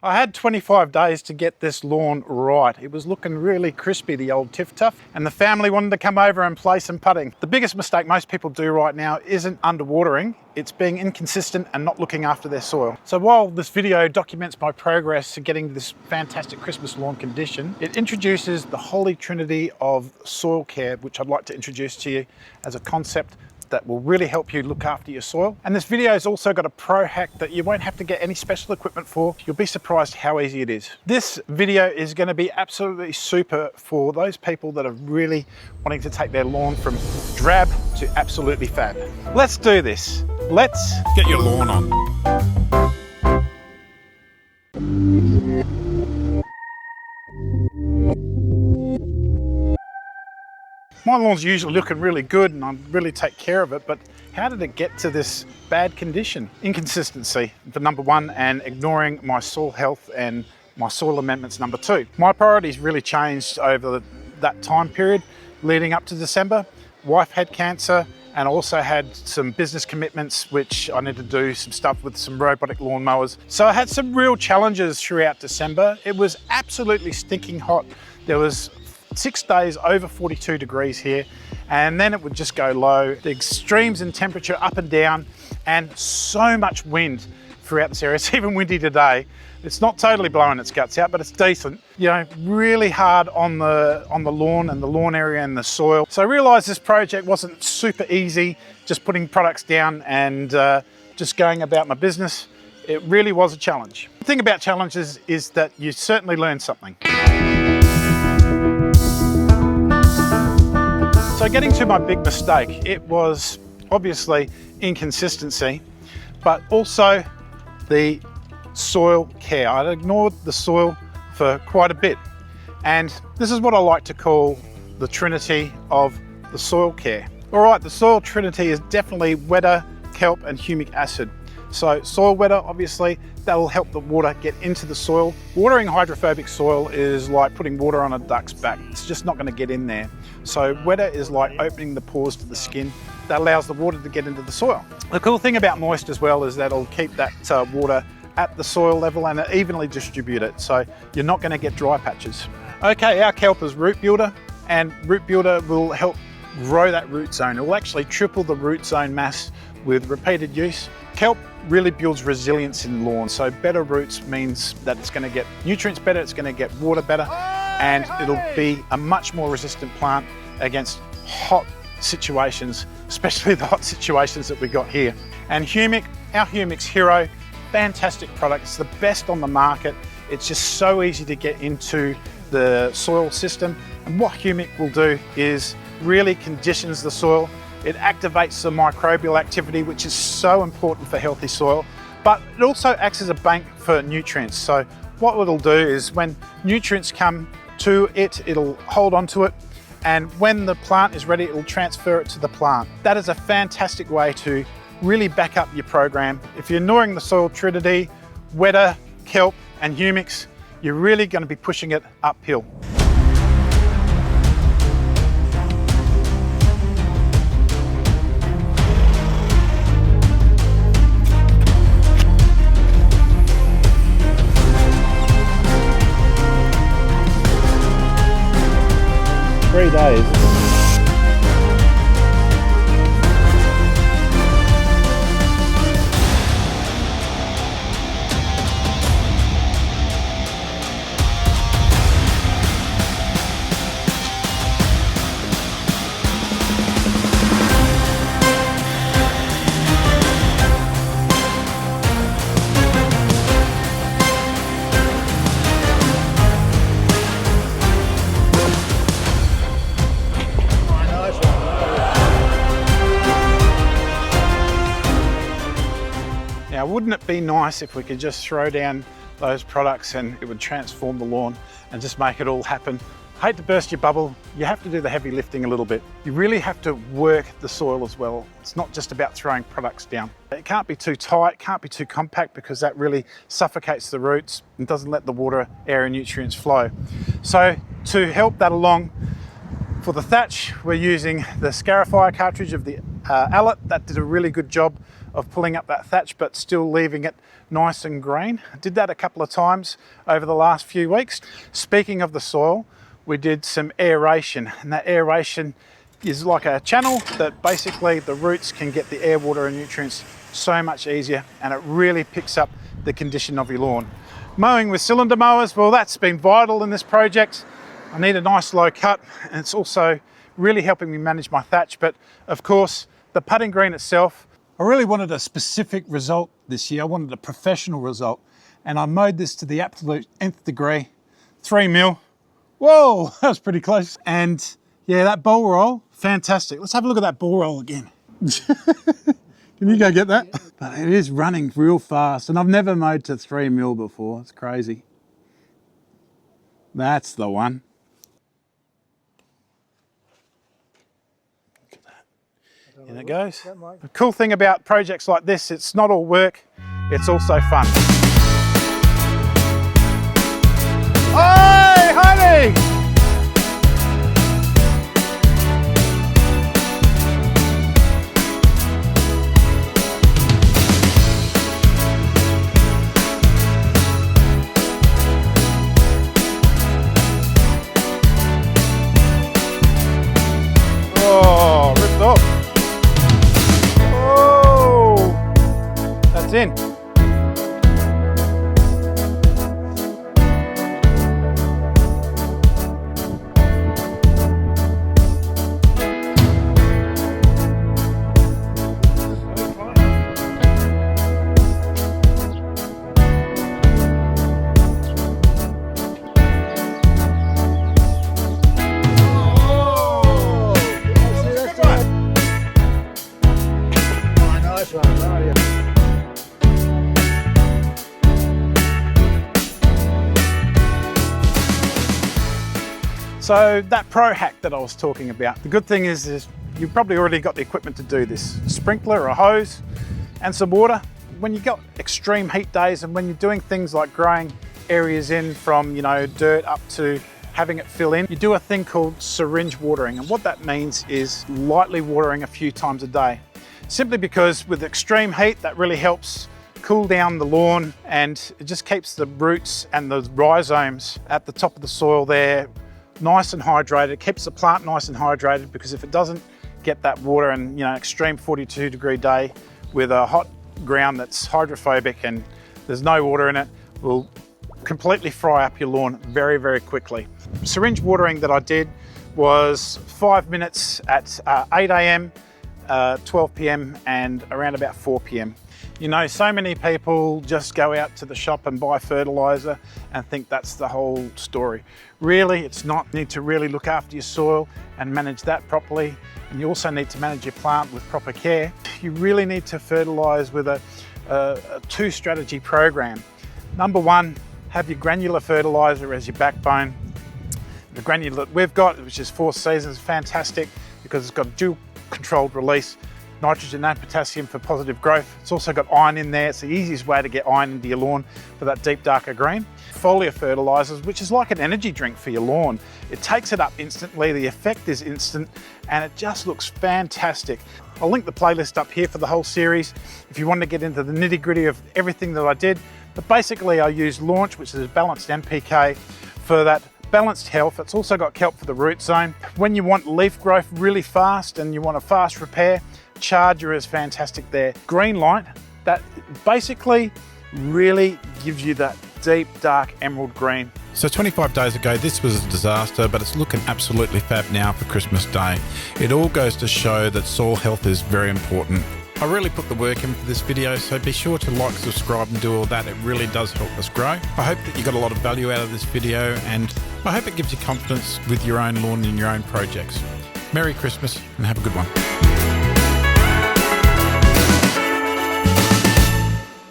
I had 25 days to get this lawn right. It was looking really crispy, the old Tiff Tuff, and the family wanted to come over and play some putting. The biggest mistake most people do right now isn't underwatering, it's being inconsistent and not looking after their soil. So while this video documents my progress to getting this fantastic Christmas lawn condition, it introduces the holy trinity of soil care, which I'd like to introduce to you as a concept that will really help you look after your soil. And this video has also got a pro hack that you won't have to get any special equipment for. You'll be surprised how easy it is. This video is going to be absolutely super for those people that are really wanting to take their lawn from drab to absolutely fab. Let's do this. Let's get your lawn on. My lawn's usually looking really good and I really take care of it, but how did it get to this bad condition? Inconsistency, for number one, and ignoring my soil health and my soil amendments, number two. My priorities really changed over that time period leading up to December. Wife had cancer and I also had some business commitments which I need to do some stuff with some robotic lawn mowers. So I had some real challenges throughout December. It was absolutely stinking hot. There was 6 days over 42 degrees here, and then it would just go low. The extremes in temperature up and down, and so much wind throughout this area. It's even windy today. It's not totally blowing its guts out, but it's decent. You know, really hard on the lawn and the lawn area and the soil. So I realized this project wasn't super easy, just putting products down and just going about my business. It really was a challenge. The thing about challenges is that you certainly learn something. So getting to my big mistake, it was obviously inconsistency, but also the soil care. I'd ignored the soil for quite a bit. And this is what I like to call the trinity of the soil care. All right, the soil trinity is definitely wetter, kelp, and humic acid. So soil wetter, obviously, that will help the water get into the soil. Watering hydrophobic soil is like putting water on a duck's back. It's just not going to get in there. So wetter is like opening the pores to the skin. That allows the water to get into the soil. The cool thing about moist as well is that it'll keep that water at the soil level and evenly distribute it. So you're not going to get dry patches. Okay, our kelp is Root Builder, and Root Builder will help grow that root zone. It will actually triple the root zone mass with repeated use. Kelp really builds resilience in lawn, so better roots means that it's going to get nutrients better, it's going to get water better, and it'll be a much more resistant plant against hot situations, especially the hot situations that we got here. And humic, our humic's Hero, fantastic product. It's the best on the market. It's just so easy to get into the soil system. And what humic will do is really conditions the soil. It activates the microbial activity, which is so important for healthy soil, but it also acts as a bank for nutrients. So what it'll do is when nutrients come to it, it'll hold onto it, and when the plant is ready, it'll transfer it to the plant. That is a fantastic way to really back up your program. If you're ignoring the soil trinity, wetter, kelp, and humics, you're really going to be pushing it uphill. Three days. Now, wouldn't it be nice if we could just throw down those products and it would transform the lawn and just make it all happen? I hate to burst your bubble, you have to do the heavy lifting a little bit. You really have to work the soil as well. It's not just about throwing products down. It can't be too tight, can't be too compact, because that really suffocates the roots and doesn't let the water, air and nutrients flow. So to help that along, for the thatch, we're using the scarifier cartridge of the Allet. That did a really good job of pulling up that thatch but still leaving it nice and green. I did that a couple of times over the last few weeks. Speaking of the soil, we did some aeration, and that aeration is like a channel that basically the roots can get the air, water and nutrients so much easier, and it really picks up the condition of your lawn. Mowing with cylinder mowers, well, that's been vital in this project. I need a nice low cut, and it's also really helping me manage my thatch. But of course, the putting green itself, I really wanted a specific result this year. I wanted a professional result, and I mowed this to the absolute nth degree, 3 mil. Whoa, that was pretty close. And yeah, that ball roll, fantastic. Let's have a look at that ball roll again. Can you go get that? But it is running real fast, and I've never mowed to 3 mil before. It's crazy. That's the one. In it goes. The cool thing about projects like this, it's not all work, it's also fun. Hey, honey! Oh, ripped off. Oh, that's in. So that pro hack that I was talking about, the good thing is you've probably already got the equipment to do this. A sprinkler, a hose, and some water. When you've got extreme heat days and when you're doing things like growing areas in from, dirt up to having it fill in, you do a thing called syringe watering. And what that means is lightly watering a few times a day. Simply because with extreme heat, that really helps cool down the lawn, and it just keeps the roots and the rhizomes at the top of the soil there nice and hydrated. It keeps the plant nice and hydrated, because if it doesn't get that water and extreme 42-degree day with a hot ground that's hydrophobic and there's no water in it, will completely fry up your lawn very, very quickly. Syringe watering that I did was 5 minutes at 8 a.m, 12 p.m, and around about 4 p.m. So many people just go out to the shop and buy fertiliser and think that's the whole story. Really, it's not. You need to really look after your soil and manage that properly. And you also need to manage your plant with proper care. You really need to fertilise with a two-strategy program. Number one, have your granular fertiliser as your backbone. The granular that we've got, which is 4 Seasons, fantastic because it's got dual controlled release, nitrogen and potassium for positive growth. It's also got iron in there. It's the easiest way to get iron into your lawn for that deep, darker green. Foliar fertilisers, which is like an energy drink for your lawn. It takes it up instantly, the effect is instant, and it just looks fantastic. I'll link the playlist up here for the whole series if you want to get into the nitty-gritty of everything that I did. But basically I used Launch, which is balanced NPK, for that balanced health. It's also got kelp for the root zone. When you want leaf growth really fast and you want a fast repair, Charger is fantastic there. Green light, that basically really gives you that deep, dark emerald green. So 25 days ago, this was a disaster, but it's looking absolutely fab now for Christmas Day. It all goes to show that soil health is very important. I really put the work in for this video, so be sure to like, subscribe and do all that. It really does help us grow. I hope that you got a lot of value out of this video, and I hope it gives you confidence with your own lawn and your own projects. Merry Christmas and have a good one.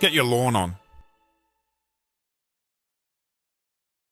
Get your lawn on.